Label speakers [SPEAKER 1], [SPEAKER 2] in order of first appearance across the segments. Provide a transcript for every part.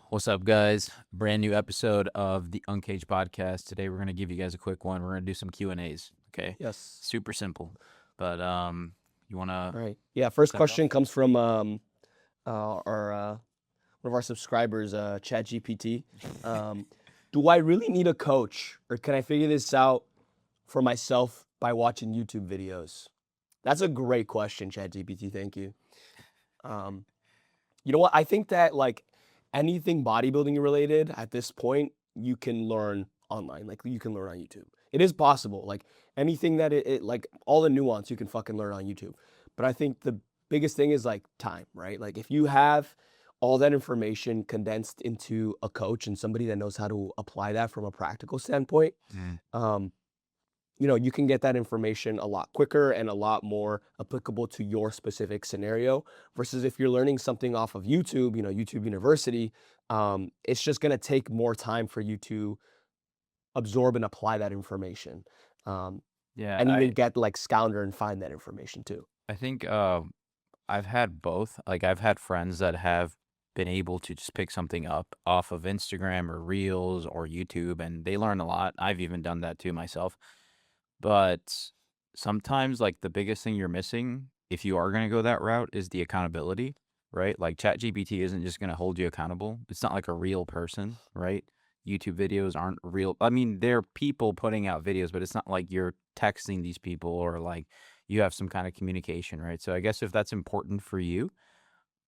[SPEAKER 1] What's up, guys? Brand new episode of the Uncaged podcast. Today we're gonna give you guys a quick one. We're gonna do some Q&As. Okay,
[SPEAKER 2] Yes.
[SPEAKER 1] super simple. But you wanna
[SPEAKER 2] All right. Yeah. First
[SPEAKER 1] start it off?
[SPEAKER 2] question comes from our one of our subscribers, ChatGPT. Do I really need a coach, or can I figure this out for myself by watching YouTube videos? That's a great question, ChatGPT. Thank you. Um, you know what? I think that like anything bodybuilding related at this point, you can learn online. Like you can learn on YouTube. It is possible. Like anything that it like all the nuance you can fucking learn on YouTube. But I think the biggest thing is like time, right? Like if you have all that information condensed into a coach and somebody that knows how to apply that from a practical standpoint,
[SPEAKER 1] Mm.
[SPEAKER 2] um, you can get that information a lot quicker and a lot more applicable to your specific scenario versus if you're learning something off of YouTube, YouTube University, it's just going to take more time for you to absorb and apply that information. Um,
[SPEAKER 1] Yeah,
[SPEAKER 2] and even
[SPEAKER 1] I
[SPEAKER 2] get like scour and find that information too.
[SPEAKER 1] I think I've had both. Like I've had friends that have been able to just pick something up off of Instagram or Reels or YouTube, and they learn a lot. I've even done that too myself. But sometimes, like, the biggest thing you're missing, if you are gonna go that route, is the accountability, right? Like, ChatGPT isn't just gonna hold you accountable. It's not like a real person, right? YouTube videos aren't real. I mean, they're people putting out videos, but it's not like you're texting these people or, like, you have some kind of communication, right? So I guess if that's important for you,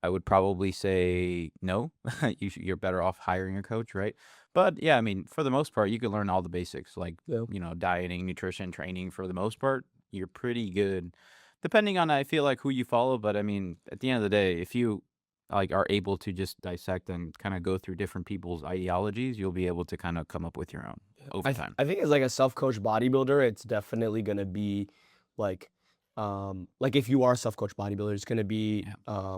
[SPEAKER 1] I would probably say no. You're better off hiring a coach, right? But yeah, I mean, for the most part, you can learn all the basics, like
[SPEAKER 2] Yeah.
[SPEAKER 1] dieting, nutrition, training. For the most part, you're pretty good, depending on I feel like who you follow. But I mean, at the end of the day, if you like are able to just dissect and kind of go through different people's ideologies, you'll be able to kind of come up with your own over time.
[SPEAKER 2] I think as like a self-coach bodybuilder, it's definitely gonna be like like if you are a self-coach bodybuilder, it's gonna be
[SPEAKER 1] Yeah.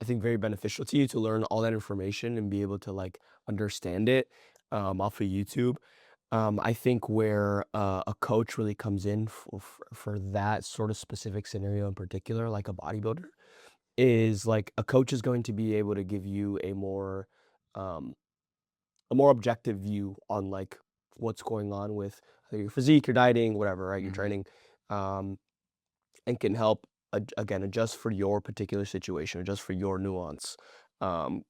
[SPEAKER 2] I think very beneficial to you to learn all that information and be able to like understand it off of YouTube. I think where a coach really comes in for that sort of specific scenario in particular, like a bodybuilder, is like a coach is going to be able to give you um, a more objective view on like what's going on with your physique, your dieting, whatever, right? Your
[SPEAKER 1] Hmm.
[SPEAKER 2] training, um, and can help again adjust for your particular situation, adjust for your nuance,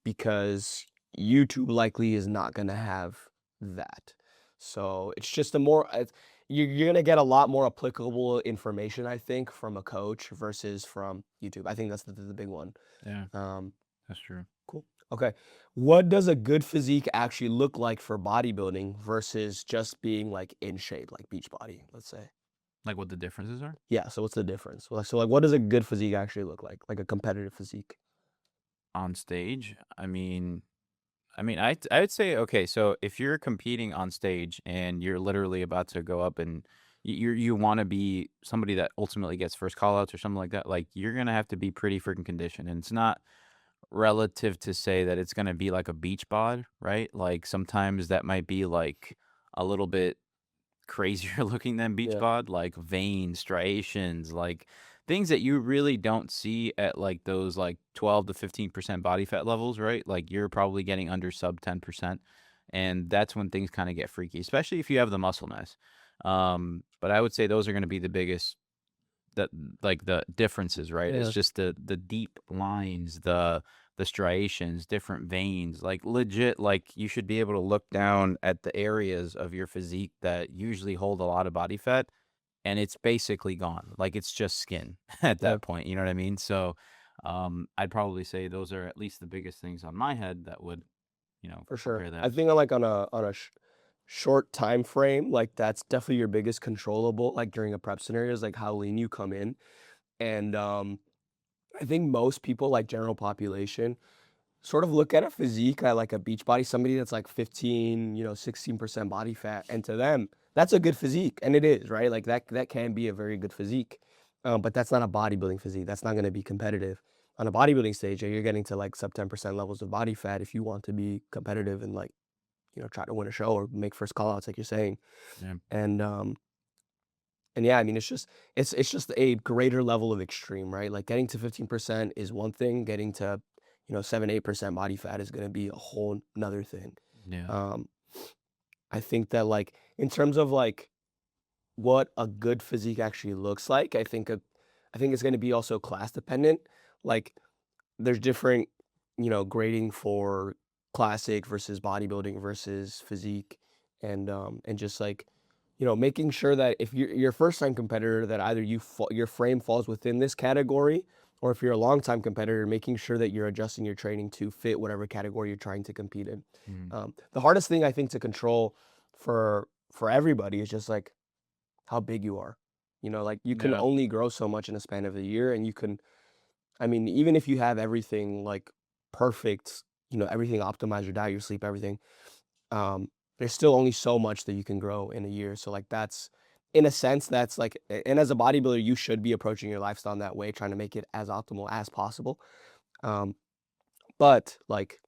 [SPEAKER 2] because YouTube likely is not going to have that. So it's just you're going to get a lot more applicable information, I think, from a coach versus from YouTube. I think that's the big one.
[SPEAKER 1] Yeah,
[SPEAKER 2] Um,
[SPEAKER 1] that's true.
[SPEAKER 2] cool. Okay. What does a good physique actually look like for bodybuilding versus just being like in shape, like beach body, let's say?
[SPEAKER 1] Like what the differences are
[SPEAKER 2] Yeah, so what's the difference? So, like, what does a good physique actually look like? Like a competitive physique?
[SPEAKER 1] on stage. I mean, I would say okay. So if you're competing on stage and you're literally about to go up and you want to be somebody that ultimately gets first call outs or something like you're gonna have to be pretty freaking conditioned. And it's not relative to say that it's gonna be like a beach bod, right? Like sometimes that might be like a little bit crazier looking than beach
[SPEAKER 2] Yeah.
[SPEAKER 1] bod, like veins, striations, like things that you really don't see at like those like 12 to 15% body fat levels, right? Like you're probably getting under sub 10%. And that's when things kind of get freaky, especially if you have the muscle mass. But I would say those are going to be the biggest that like the differences, right? It's
[SPEAKER 2] Yeah.
[SPEAKER 1] just the deep lines, the striations, different veins, like legit, like you should be able to look down at the areas of your physique that usually hold a lot of body fat and it's basically gone. Like it's just skin at
[SPEAKER 2] Yeah,
[SPEAKER 1] that point. You know what I mean? So I'd probably say those are at least the biggest things on my head that would,
[SPEAKER 2] for sure.
[SPEAKER 1] prepare
[SPEAKER 2] I
[SPEAKER 1] that.
[SPEAKER 2] think like on a short time frame, like that's definitely your biggest controllable, like during a prep scenario, is like how lean you come in. And I think most people, like general population, sort of look at a physique at like a beach body, somebody that's like 15, 16% body fat, and to them, that's a good physique, and it is, right? Like that can be a very good physique, but that's not a bodybuilding physique. That's not going to be competitive on a bodybuilding stage. You're getting to like sub 10% levels of body fat if you want to be competitive and like try to win a show or make first call outs, like you're saying,
[SPEAKER 1] Yeah.
[SPEAKER 2] and yeah, I mean, it's just a greater level of extreme, right? Like getting to 15% is one thing, getting to 7-8% body fat is going to be a whole nother thing.
[SPEAKER 1] Yeah.
[SPEAKER 2] Um, I think that like in terms of like what a good physique actually looks like, I think it's going to be also class dependent. Like there's different, grading for classic versus bodybuilding versus physique, and just like, making sure that if you're a first time competitor, that either your frame falls within this category, or if you're a long time competitor, making sure that you're adjusting your training to fit whatever category you're trying to compete in.
[SPEAKER 1] Mhm.
[SPEAKER 2] The hardest thing I think to control for everybody is just like how big you are. Like you can
[SPEAKER 1] Yeah.
[SPEAKER 2] only grow so much in a span of a year, and you can, I mean, even if you have everything like perfect, everything optimized, your diet, your sleep, everything, um, there's still only so much that you can grow in a year. So like that's in a sense that's like, and as a bodybuilder, you should be approaching your lifestyle in that way, trying to make it as optimal as possible. Um, but like,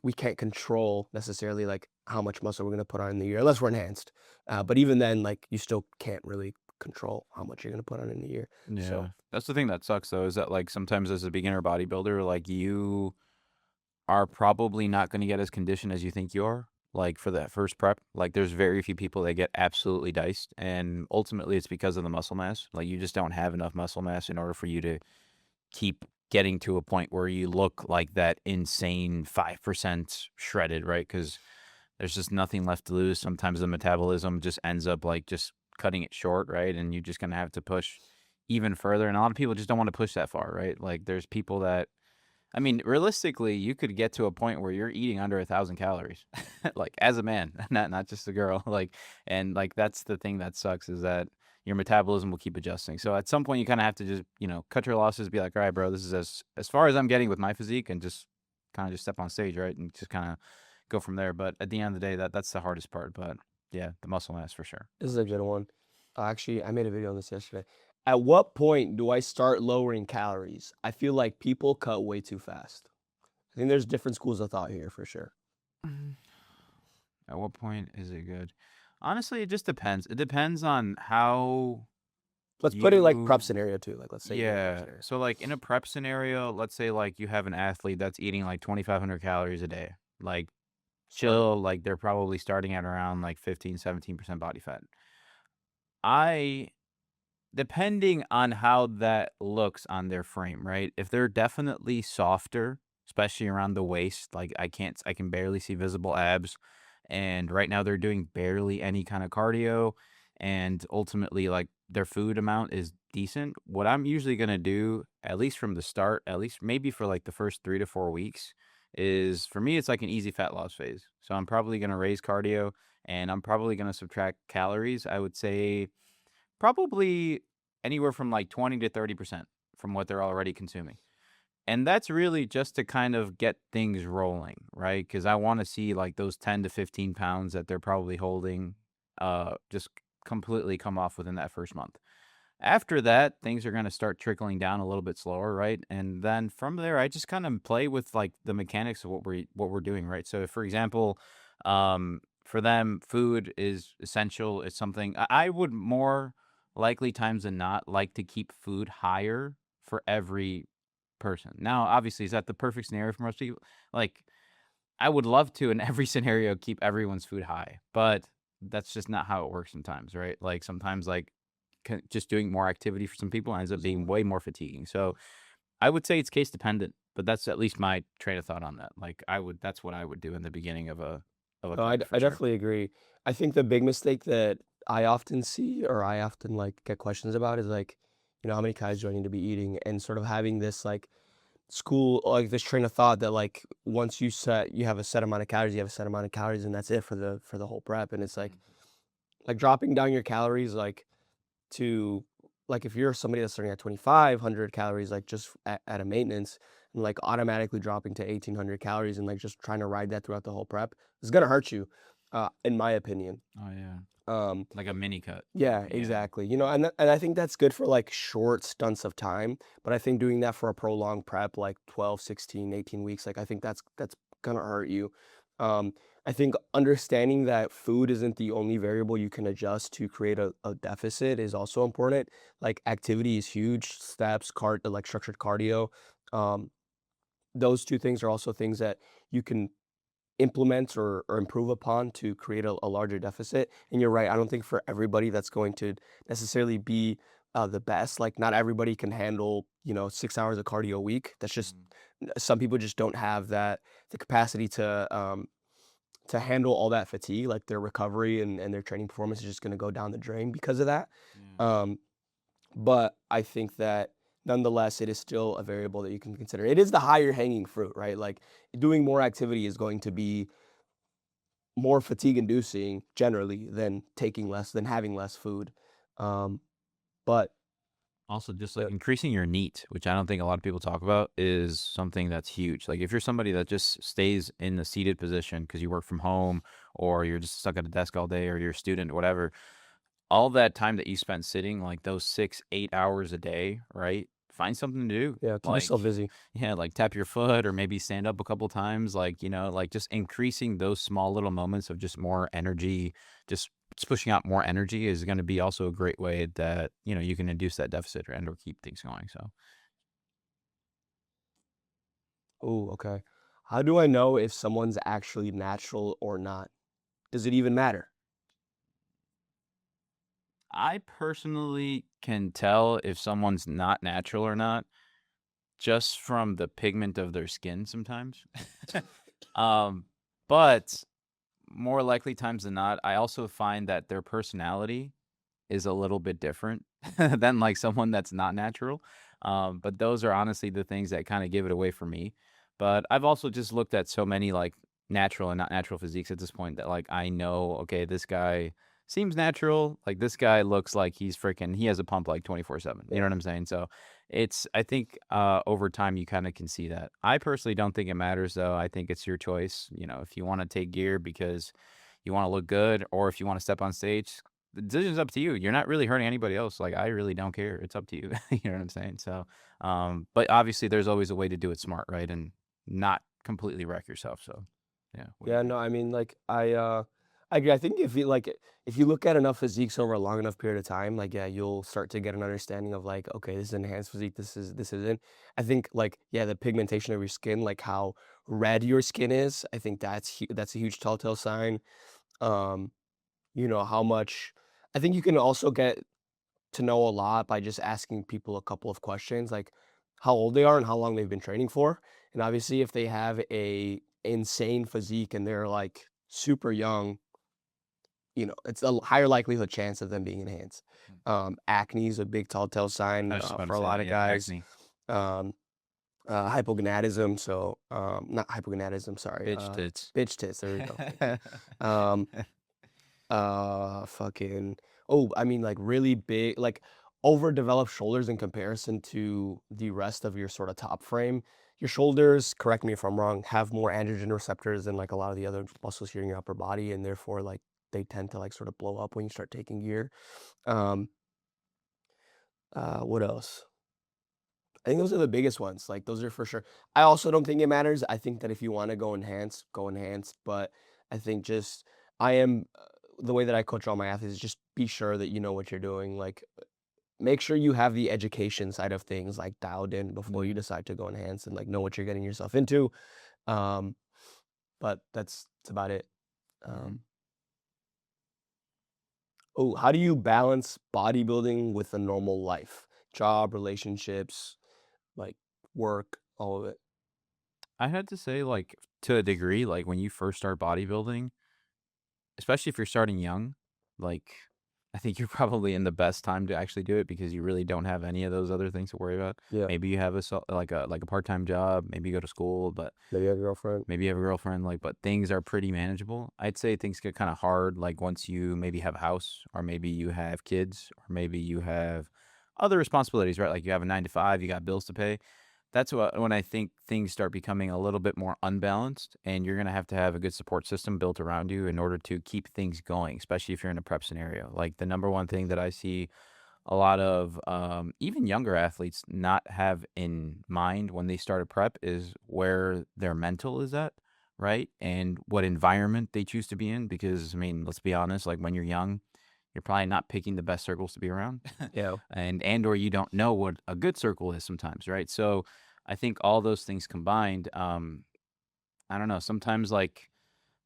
[SPEAKER 2] we can't control necessarily like how much muscle we're gonna put on in the year unless we're enhanced. But even then, like you still can't really control how much you're gonna put on in a year.
[SPEAKER 1] Yeah.
[SPEAKER 2] So
[SPEAKER 1] That's the thing that sucks though, is that like sometimes as a beginner bodybuilder, like you are probably not gonna get as conditioned as you think you are, like for that first prep. Like there's very few people that get absolutely diced, and ultimately it's because of the muscle mass. Like you just don't have enough muscle mass in order for you to keep getting to a point where you look like that insane 5% shredded, right? Because there's just nothing left to lose. Sometimes the metabolism just ends up like just cutting it short, right? And you're just gonna have to push even further. And a lot of people just don't want to push that far, right? Like there's people that, I mean, realistically, you could get to a point where you're eating under 1,000 calories, like as a man, not just a girl. Like, and like that's the thing that sucks, is that your metabolism will keep adjusting. So at some point, you kind of have to just cut your losses, be like, all right, bro, this is as far as I'm getting with my physique, and just kind of just step on stage, right, and just kind of go from there. But at the end of the day, that's the hardest part. But yeah, the muscle mass for sure.
[SPEAKER 2] this is a good one. Actually, I made a video on this yesterday. At what point do I start lowering calories? I feel like people cut way too fast. I think there's different schools of thought here for sure.
[SPEAKER 1] Mhm. At what point is it good? Honestly, it just depends. It depends on how
[SPEAKER 2] Let's put it like prep
[SPEAKER 1] you
[SPEAKER 2] scenario too. Like let's say you're in a prep
[SPEAKER 1] yeah.
[SPEAKER 2] scenario.
[SPEAKER 1] So like in a prep scenario, let's say like you have an athlete that's eating like 2,500 calories a day. Like
[SPEAKER 2] Start low.
[SPEAKER 1] chill, like they're probably starting at around like 15, 17% body fat. I Depending on how that looks on their frame, right? If they're definitely softer, especially around the waist, like I can barely see visible abs. And right now they're doing barely any kind of cardio. And ultimately, like their food amount is decent. What I'm usually going to do, at least from the start, at least maybe for like the first 3 to 4 weeks, is for me, it's like an easy fat loss phase. So I'm probably going to raise cardio, and I'm probably going to subtract calories. I would say probably anywhere from like 20 to 30% from what they're already consuming. And that's really just to kind of get things rolling, right? Because I want to see like those 10 to 15 pounds that they're probably holding just completely come off within that first month. After that, things are going to start trickling down a little bit slower, right? And then from there, I just kind of play with like the mechanics of what we're doing, right? So, for example, for them, food is essential. It's something I would more likely times than not like to keep food higher for every person. Now, obviously, is that the perfect scenario for most people? Like, I would love to in every scenario keep everyone's food high, but that's just not how it works sometimes, right? Like sometimes like just doing more activity for some people ends up being way more fatiguing. So I would say it's case dependent, but that's at least my train of thought on that. Like that's what I would do in the beginning of a
[SPEAKER 2] No,
[SPEAKER 1] cut for
[SPEAKER 2] I
[SPEAKER 1] sure.
[SPEAKER 2] definitely agree. I think the big mistake that I often see or I often like get questions about is like, how many calories do I need to be eating? And sort of having this like school, like this train of thought that like once you have a set amount of calories, you have a set amount of calories and that's it for the whole prep. And it's like dropping down your calories like to like if you're somebody that's starting at 2,500 calories, like just at a maintenance, and like automatically dropping to 1,800 calories and like just trying to ride that throughout the whole prep is gonna hurt you, in my opinion.
[SPEAKER 1] Oh yeah,
[SPEAKER 2] Um,
[SPEAKER 1] like a mini cut.
[SPEAKER 2] yeah,
[SPEAKER 1] Yeah.
[SPEAKER 2] exactly. And I think that's good for like short stunts of time, but I think doing that for a prolonged prep, like 12, 16, 18 weeks, like I think that's gonna hurt you. Um, I think understanding that food isn't the only variable you can adjust to create a deficit is also important. Like activity is huge, steps, like structured cardio. Um, those two things are also things that you can implement or improve upon to create a larger deficit. And you're right, I don't think for everybody that's going to necessarily be the best. Like, not everybody can handle, 6 hours of cardio a week. That's just
[SPEAKER 1] Mhm.
[SPEAKER 2] some people just don't have the capacity to handle all that fatigue. Like, their recovery and their training performance is just going to go down the drain because of that.
[SPEAKER 1] Yeah.
[SPEAKER 2] Um, but I think that nonetheless, it is still a variable that you can consider. It is the higher hanging fruit, right? Like, doing more activity is going to be more fatigue inducing generally than taking less than having less food. Um, but
[SPEAKER 1] Also, just like
[SPEAKER 2] the
[SPEAKER 1] increasing your NEAT, which I don't think a lot of people talk about, is something that's huge. Like if you're somebody that just stays in the seated position because you work from home or you're just stuck at a desk all day or you're a student or whatever, all that time that you spend sitting, like those 6, 8 hours a day, right? Find something to do.
[SPEAKER 2] Yeah, keep
[SPEAKER 1] Like,
[SPEAKER 2] yourself busy.
[SPEAKER 1] yeah, like tap your foot or maybe stand up a couple times. Like, like just increasing those small little moments of just more energy, just pushing out more energy is going to be also a great way that, you can induce that deficit or keep things going. So
[SPEAKER 2] Oh, okay. How do I know if someone's actually natural or not? Does it even matter?
[SPEAKER 1] I personally can tell if someone's not natural or not just from the pigment of their skin sometimes. um, but more likely times than not, I also find that their personality is a little bit different than like someone that's not natural. But those are honestly the things that kind of give it away for me. But I've also just looked at so many like natural and not natural physiques at this point that like I know, okay, this guy seems natural. Like this guy looks like he has a pump like 24/7. You know
[SPEAKER 2] Yeah.
[SPEAKER 1] what I'm saying? So I think over time you kind of can see that. I personally don't think it matters though. I think it's your choice. If you want to take gear because you want to look good or if you want to step on stage, the decision's up to you. You're not really hurting anybody else. Like, I really don't care. It's up to you. You know what I'm saying? So, but obviously there's always a way to do it smart, right? And not completely wreck yourself. So, yeah. What do you
[SPEAKER 2] Yeah,
[SPEAKER 1] think?
[SPEAKER 2] no, I mean, like, I agree. I think if you look at enough physiques over a long enough period of time, like, yeah, you'll start to get an understanding of like, okay, this is enhanced physique, this isn't. I think like, yeah, the pigmentation of your skin, like how red your skin is, I think that's a huge telltale sign. Um, how much I think you can also get to know a lot by just asking people a couple of questions, like how old they are and how long they've been training for. And obviously, if they have a insane physique and they're like super young, it's a higher likelihood chance of them being enhanced.
[SPEAKER 1] Mm.
[SPEAKER 2] Acne is a big telltale sign
[SPEAKER 1] I was just about to
[SPEAKER 2] for a
[SPEAKER 1] say
[SPEAKER 2] lot
[SPEAKER 1] that.
[SPEAKER 2] of
[SPEAKER 1] Yeah.
[SPEAKER 2] guys.
[SPEAKER 1] Acne.
[SPEAKER 2] Um, hypogonadism, so not hypogonadism, sorry,
[SPEAKER 1] Bitch tits.
[SPEAKER 2] bitch tits. There we go. Thank you. Um, fucking I mean, like, really big, like, overdeveloped shoulders in comparison to the rest of your sort of top frame. Your shoulders, correct me if I'm wrong, have more androgen receptors than, like, a lot of the other muscles here in your upper body, and therefore, like, they tend to, like, sort of blow up when you start taking gear. Um, what else? I think those are the biggest ones, like, those are for sure. I also don't think it matters. I think that if you wanna go enhanced, but I think just I am the way that I coach all my athletes is just be sure that you know what you're doing, like, make sure you have the education side of things, like, dialed in before you
[SPEAKER 1] Yeah.
[SPEAKER 2] decide to go enhanced and, like, know what you're getting yourself into, um, but that's about it.
[SPEAKER 1] Mhm.
[SPEAKER 2] Um how do you balance bodybuilding with a normal life? Job, relationships, like, work, all of it.
[SPEAKER 1] I had to say, like, to a degree, like when you first start bodybuilding, especially if you're starting young, like, I think you're probably in the best time to actually do it because you really don't have any of those other things to worry about.
[SPEAKER 2] Yeah.
[SPEAKER 1] Maybe you have like a part-time job, maybe you go to school, but
[SPEAKER 2] Maybe a girlfriend.
[SPEAKER 1] maybe you have a girlfriend, like, but things are pretty manageable. I'd say things get kind of hard, like once you maybe have a house, or maybe you have kids, or maybe you have other responsibilities, right? Like you have a 9 to 5, you got bills to pay. That's when I think things start becoming a little bit more unbalanced, and you're gonna have to have a good support system built around you in order to keep things going, especially if you're in a prep scenario. Like the number one thing that I see a lot of even younger athletes not have in mind when they start a prep is where their mental is at, right? And what environment they choose to be in. Because I mean, let's be honest, like when you're young, you're probably not picking the best circles to be around,
[SPEAKER 2] Yeah.
[SPEAKER 1] and or you don't know what a good circle is sometimes, right? So I think all those things combined, I don't know, sometimes, like,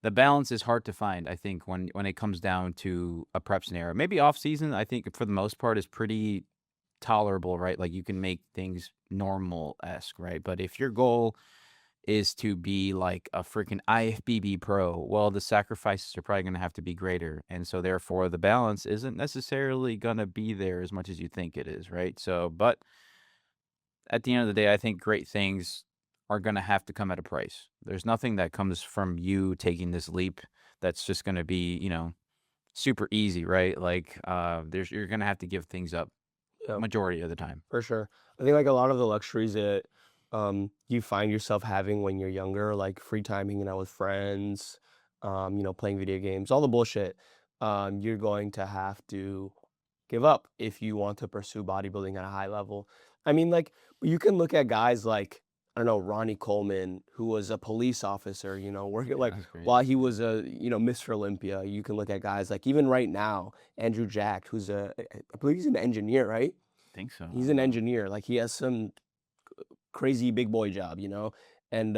[SPEAKER 1] the balance is hard to find, I think, when it comes down to a prep scenario. Maybe off season, I think for the most part is pretty tolerable, right? Like, you can make things normal-esque, right? But if your goal is to be like a freaking IFBB pro, well, the sacrifices are probably gonna have to be greater, and so therefore the balance isn't necessarily gonna be there as much as you think it is, right? So, but at the end of the day, I think great things are gonna have to come at a price. There's nothing that comes from you taking this leap that's just gonna be, super easy, right? Like, you're gonna have to give things up
[SPEAKER 2] Yeah.
[SPEAKER 1] majority of the time.
[SPEAKER 2] For sure. I think like a lot of the luxuries that you find yourself having when you're younger, like free time hanging out with friends, playing video games, all the bullshit, you're going to have to give up if you want to pursue bodybuilding at a high level. I mean, like, you can look at guys like, I don't know, Ronnie Coleman, who was a police officer, working
[SPEAKER 1] Yeah,
[SPEAKER 2] like
[SPEAKER 1] that's great.
[SPEAKER 2] while he was Mr. Olympia. You can look at guys like even right now, Andrew Jack, who's I believe he's an engineer, right?
[SPEAKER 1] Think so, I
[SPEAKER 2] He's
[SPEAKER 1] don't
[SPEAKER 2] an
[SPEAKER 1] know.
[SPEAKER 2] engineer, like, he has some crazy big boy job, and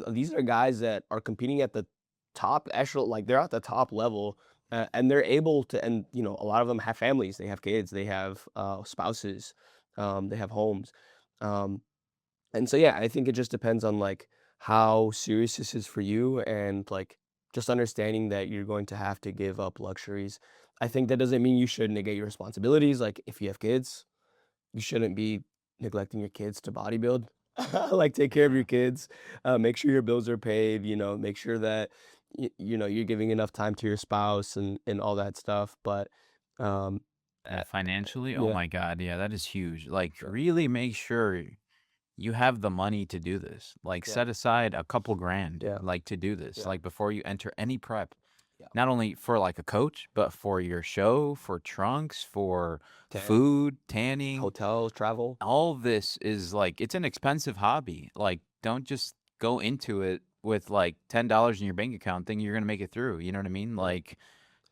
[SPEAKER 2] these are guys that are competing at the top echelon, like, they're at the top level, and they're able to, and, a lot of them have families, they have kids, they have, spouses, they have homes, um, and so, yeah, I think it just depends on, like, how serious this is for you and, like, just understanding that you're going to have to give up luxuries. I think that doesn't mean you should negate your responsibilities, like, if you have kids, you shouldn't be neglecting your kids to bodybuild. Like, take care of your
[SPEAKER 1] Yeah.
[SPEAKER 2] kids, make sure your bills are paid, make sure that you're giving enough time to your spouse and all that stuff. But um,
[SPEAKER 1] Yeah,
[SPEAKER 2] uh,
[SPEAKER 1] financially, oh
[SPEAKER 2] yeah,
[SPEAKER 1] my god, yeah, that is huge. Like,
[SPEAKER 2] yeah,
[SPEAKER 1] really make sure you have the money to do this. Like,
[SPEAKER 2] yeah,
[SPEAKER 1] set aside a couple grand,
[SPEAKER 2] yeah,
[SPEAKER 1] like, to do this,
[SPEAKER 2] yeah,
[SPEAKER 1] like, before you enter any prep.
[SPEAKER 2] yeah.
[SPEAKER 1] Not only for, like, a coach, but for your show, for trunks, for
[SPEAKER 2] Tan,
[SPEAKER 1] food, tanning.
[SPEAKER 2] hotels, travel.
[SPEAKER 1] All this is, like, it's an expensive hobby. Like, don't just go into it with, like, $10 in your bank account thinking you're gonna make it through, you know what I mean?
[SPEAKER 2] Yeah.
[SPEAKER 1] Like,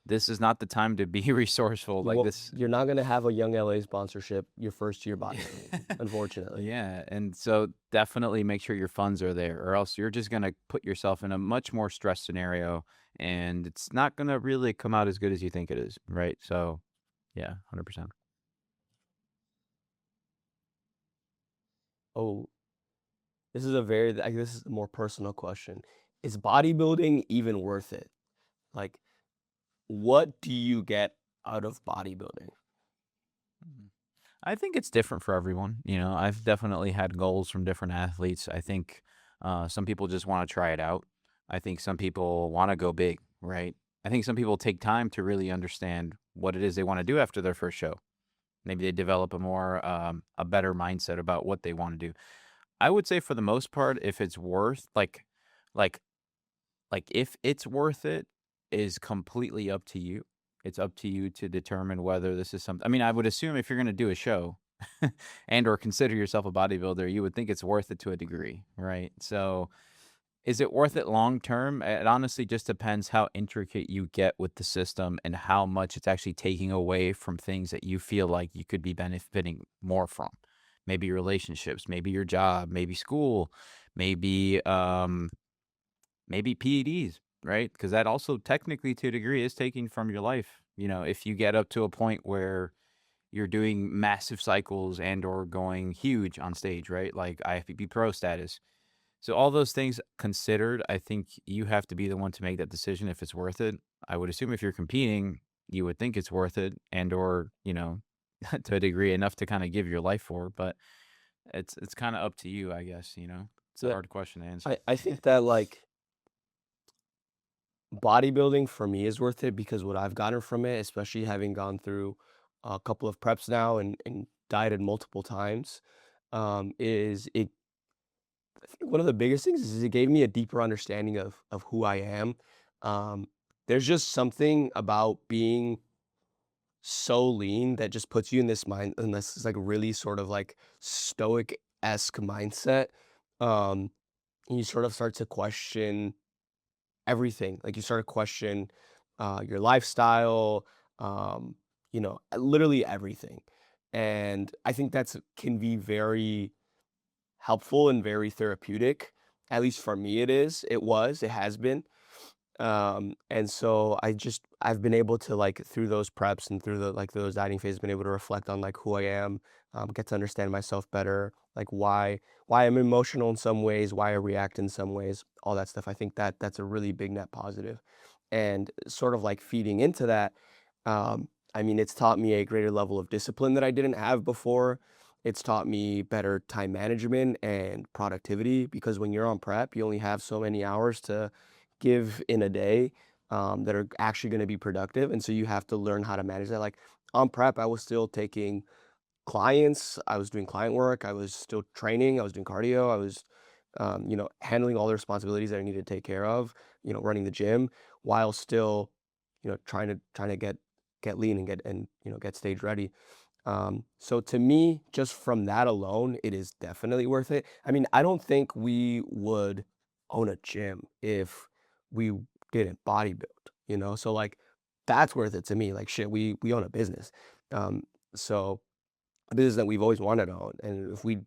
[SPEAKER 1] this is not the time to be resourceful, like, this.
[SPEAKER 2] You're not gonna have a Young LA sponsorship your first year bodybuilding, unfortunately.
[SPEAKER 1] Yeah, and so definitely make sure your funds are there, or else you're just gonna put yourself in a much more stressed scenario, and it's not gonna really come out as good as you think it is, right? So, yeah, 100%.
[SPEAKER 2] Oh, this is a more personal question. Is bodybuilding even worth it? Like, what do you get out of bodybuilding?
[SPEAKER 1] Mhm. I think it's different for everyone. I've definitely had goals from different athletes. I think some people just want to try it out. I think some people want to go big, right? I think some people take time to really understand what it is they want to do after their first show. Maybe they develop a better mindset about what they want to do. I would say for the most part, if it's worth like if it's worth it is completely up to you. It's up to you to determine whether this is something. I mean, I would assume if you're gonna do a show and or consider yourself a bodybuilder, you would think it's worth it to a degree, right? So, is it worth it long term? It honestly just depends how intricate you get with the system and how much it's actually taking away from things that you feel like you could be benefiting more from. Maybe your relationships, maybe your job, maybe school, maybe maybe PEDs, right? Because that also technically to a degree is taking from your life. If you get up to a point where you're doing massive cycles and or going huge on stage, right? Like IFBB pro status. So all those things considered, I think you have to be the one to make that decision if it's worth it. I would assume if you're competing, you would think it's worth it and or, to a degree enough to kind of give your life for, but it's kind of up to you, I guess. It's a
[SPEAKER 2] Yeah,
[SPEAKER 1] hard question to answer.
[SPEAKER 2] I think that, like, bodybuilding for me is worth it because what I've gotten from it, especially having gone through a couple of preps now and dieted multiple times, is it I think one of the biggest things is it gave me a deeper understanding of who I am. Um, there's just something about being so lean that just puts you in this like really sort of like stoic-esque mindset. And you sort of start to question everything. Like, you start to question your lifestyle, literally everything. And I think that's can be very helpful and very therapeutic. At least for me, it has been. And so I've been able to like through those preps and through the like those dieting phases, been able to reflect on like who I am, get to understand myself better, like why I'm emotional in some ways, why I react in some ways, all that stuff. I think that that's a really big net positive. And sort of like feeding into that, I mean, it's taught me a greater level of discipline that I didn't have before. It's taught me better time management and productivity because when you're on prep, you only have so many hours to give in a day that are actually going to be productive. And so you have to learn how to manage that. Like on prep, I was still taking clients, I was doing client work, I was still training, I was doing cardio, I was, handling all the responsibilities that I needed to take care of, running the gym while still, trying to get lean and get stage ready. So to me, just from that alone, it is definitely worth it. I mean, I don't think we would own a gym if we didn't bodybuild. So like that's worth it to me. Like shit, we own a business. So a business that we've always wanted to own. And if we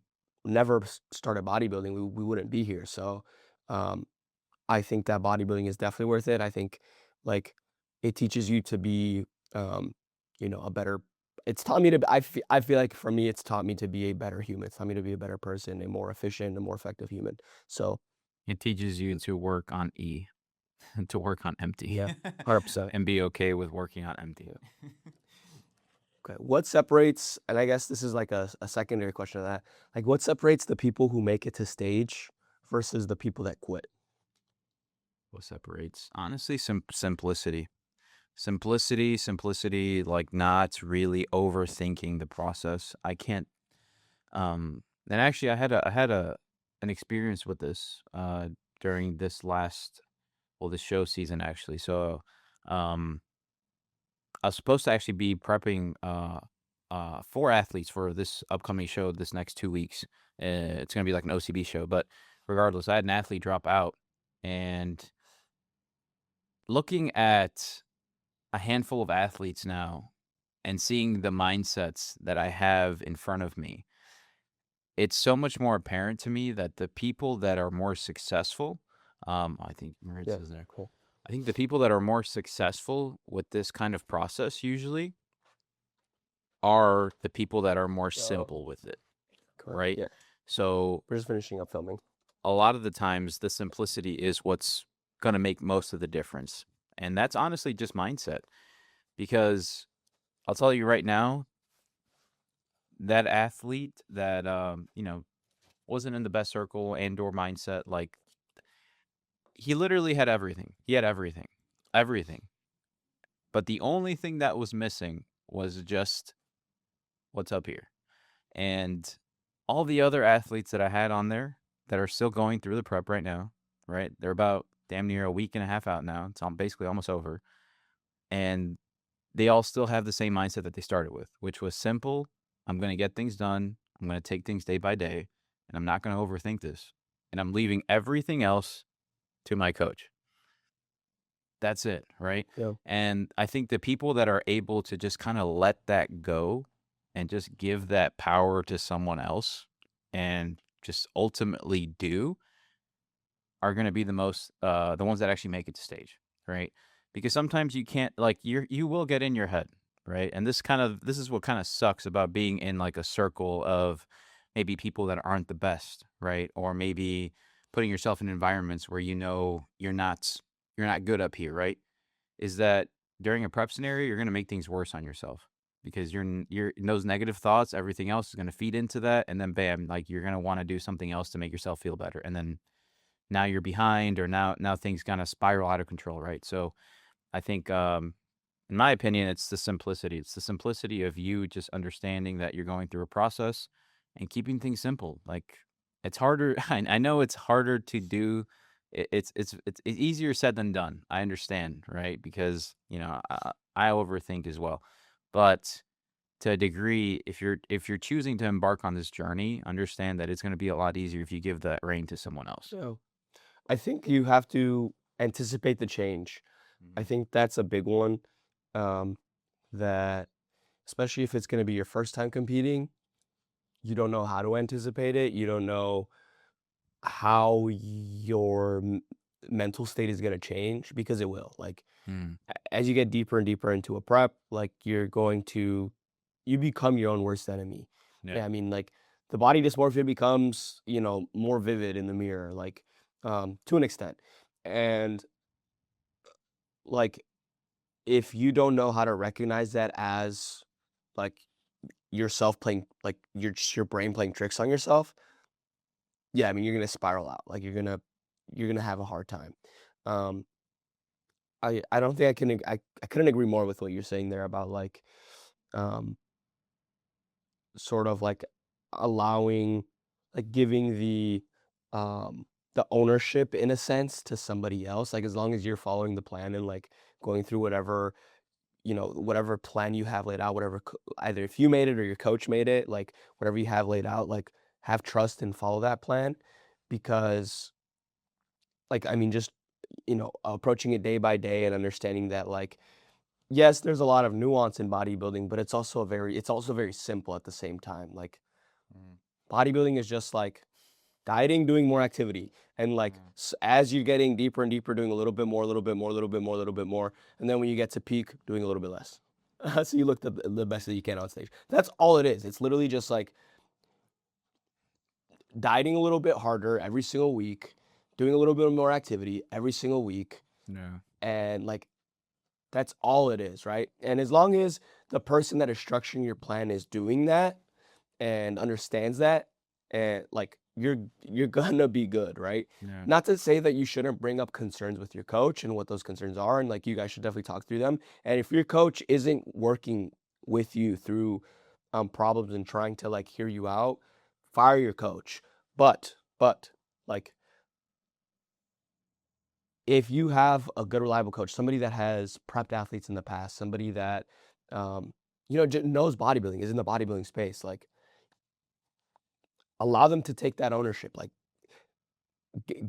[SPEAKER 2] never started bodybuilding, we wouldn't be here. So um, I think that bodybuilding is definitely worth it. I think like it teaches you to be, um, a better. It's taught me to. I feel like for me, it's taught me to be a better human. It's taught me to be a better person, a more efficient, a more effective human. So
[SPEAKER 1] It teaches you to work on E, to work on empty,
[SPEAKER 2] yeah, 100%.
[SPEAKER 1] and be okay with working on empty.
[SPEAKER 2] Okay, what separates? And I guess this is like a secondary question of that. Like, what separates the people who make it to stage versus the people that quit?
[SPEAKER 1] What separates? Honestly, simplicity. Simplicity, like not really overthinking the process. I can't and actually I had an experience with this during this last this show season actually. So um I was supposed to actually be prepping for athletes for this upcoming show this next 2 weeks. It's gonna be like an OCB show, but regardless, I had an athlete drop out, and looking at a handful of athletes now and seeing the mindsets that I have in front of me, it's so much more apparent to me that the people that are more successful, I think where it
[SPEAKER 2] Yeah,
[SPEAKER 1] says there,
[SPEAKER 2] cool.
[SPEAKER 1] I think the people that are more successful with this kind of process usually are the people that are more
[SPEAKER 2] Oh,
[SPEAKER 1] simple with it,
[SPEAKER 2] correct.
[SPEAKER 1] right?
[SPEAKER 2] Yeah,
[SPEAKER 1] So
[SPEAKER 2] we're just finishing up filming.
[SPEAKER 1] a lot of the times, the simplicity is what's going to make most of the difference. And that's honestly just mindset because I'll tell you right now, that athlete that, wasn't in the best circle and or mindset, like he literally had everything. He had everything, everything. But the only thing that was missing was just what's up here. And all the other athletes that I had on there that are still going through the prep right now, right? They're about damn near a week and a half out now. It's basically almost over. And they all still have the same mindset that they started with, which was simple. I'm going to get things done. I'm going to take things day by day, and I'm not going to overthink this. And I'm leaving everything else to my coach. That's it, right?
[SPEAKER 2] Yeah,
[SPEAKER 1] And I think the people that are able to just kind of let that go and just give that power to someone else and just ultimately do are going to be the ones that actually make it to stage, right? Because sometimes you can't like you will get in your head, right? And this is what kind of sucks about being in like a circle of maybe people that aren't the best, right? Or maybe putting yourself in environments where you're not good up here, right? Is that during a prep scenario, you're going to make things worse on yourself because you're those negative thoughts, everything else is going to feed into that, and then bam, like you're going to want to do something else to make yourself feel better, and then now you're behind, or now things kind of spiral out of control, right? So I think, in my opinion, it's the simplicity. It's the simplicity of you just understanding that you're going through a process and keeping things simple. Like it's harder. I know it's harder to do. It's easier said than done. I understand, right? Because I overthink as well, but to a degree, if you're choosing to embark on this journey, understand that it's going to be a lot easier if you give that reign to someone else.
[SPEAKER 2] yeah. I think you have to anticipate the change. I
[SPEAKER 1] Mhm.
[SPEAKER 2] think that's a big one. That especially if it's going to be your first time competing, you don't know how to anticipate it. You don't know how your mental state is going to change because it will. Like
[SPEAKER 1] Mm,
[SPEAKER 2] as you get deeper and deeper into a prep, like you become your own worst enemy.
[SPEAKER 1] yeah.
[SPEAKER 2] Yeah, I mean, like the body dysmorphia becomes, more vivid in the mirror, like to an extent. And like if you don't know how to recognize that as like yourself playing like just your brain playing tricks on yourself, yeah, I mean you're gonna spiral out. Like you're gonna have a hard time. Um I don't think I couldn't agree more with what you're saying there about like um sort of like allowing like giving the ownership in a sense to somebody else. Like as long as you're following the plan and like going through whatever plan you have laid out, either if you made it or your coach made it, like whatever you have laid out, like have trust and follow that plan because like I mean just approaching it day by day and understanding that like yes, there's a lot of nuance in bodybuilding, but it's also very simple at the same time. Like
[SPEAKER 1] Mm,
[SPEAKER 2] bodybuilding is just like dieting, doing more activity. And like
[SPEAKER 1] mm,
[SPEAKER 2] as you're getting deeper and deeper, doing a little bit more, a little bit more, a little bit more, a little bit more. And then when you get to peak, doing a little bit less. So you look the best that you can on stage. That's all it is. It's literally just like dieting a little bit harder every single week, doing a little bit more activity every single week.
[SPEAKER 1] yeah.
[SPEAKER 2] And like that's all it is, right? And as long as the person that is structuring your plan is doing that and understands that, and like you're gonna be good, right?
[SPEAKER 1] Yeah.
[SPEAKER 2] Not to say that you shouldn't bring up concerns with your coach and what those concerns are, and like you guys should definitely talk through them. And if your coach isn't working with you through problems and trying to like hear you out, fire your coach. But like if you have a good reliable coach, somebody that has prepped athletes in the past, somebody that knows bodybuilding, is in the bodybuilding space, like allow them to take that ownership. Like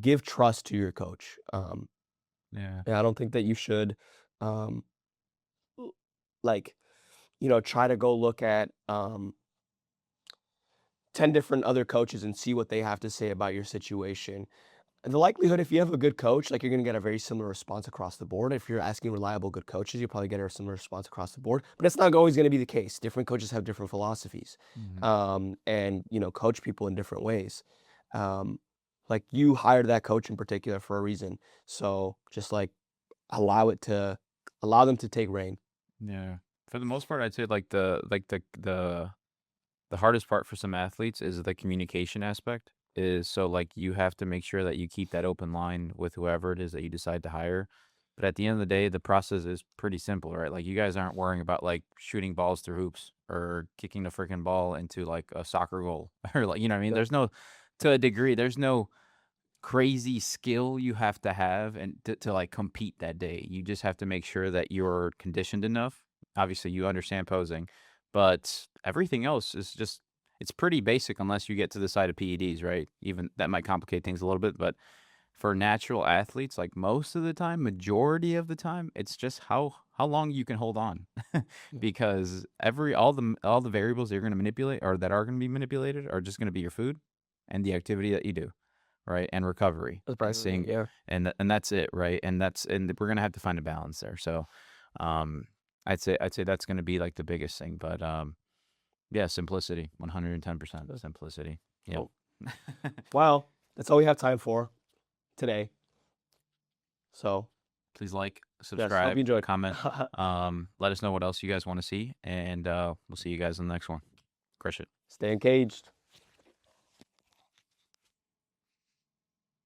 [SPEAKER 2] give trust to your coach.
[SPEAKER 1] Yeah.
[SPEAKER 2] And I don't think that you should, um, l- like, try to go look at 10 different other coaches and see what they have to say about your situation. And the likelihood, if you have a good coach, like you're going to get a very similar response across the board. If you're asking reliable, good coaches, you'll probably get a similar response across the board. But it's not always going to be the case. Different coaches have different philosophies,
[SPEAKER 1] Mhm.
[SPEAKER 2] and coach people in different ways. Um, like you hired that coach in particular for a reason. So just like allow them to take reign.
[SPEAKER 1] Yeah. For the most part, I'd say the hardest part for some athletes is the communication aspect. Is so like you have to make sure that you keep that open line with whoever it is that you decide to hire. But at the end of the day, the process is pretty simple, right? Like you guys aren't worrying about like shooting balls through hoops or kicking the freaking ball into like a soccer goal or like you know what I mean.
[SPEAKER 2] Yep.
[SPEAKER 1] There's no to a degree. There's no crazy skill you have to have and to like compete that day. You just have to make sure that you're conditioned enough. Obviously, you understand posing, but everything else is just it's pretty basic unless you get to the side of PEDs, right? Even that might complicate things a little bit, but for natural athletes, like most of the time, majority of the time, it's just how long you can hold on.
[SPEAKER 2] Yeah.
[SPEAKER 1] Because all the variables you're going to manipulate or that are going to be manipulated are just going to be your food and the activity that you do, right? And recovery.
[SPEAKER 2] That's probably
[SPEAKER 1] Seeing
[SPEAKER 2] yeah.
[SPEAKER 1] and that's it, right? And we're gonna have to find a balance there. So, um, I'd say that's gonna be like the biggest thing. But yeah, simplicity, 110%
[SPEAKER 2] So,
[SPEAKER 1] simplicity. Yep.
[SPEAKER 2] so well, that's all we have time for today. So
[SPEAKER 1] Please like,
[SPEAKER 2] yes, hope
[SPEAKER 1] subscribe,
[SPEAKER 2] you enjoyed.
[SPEAKER 1] comment. Let us know what else you guys want to see, and we'll see you guys in the next one. Crush it.
[SPEAKER 2] Stay engaged.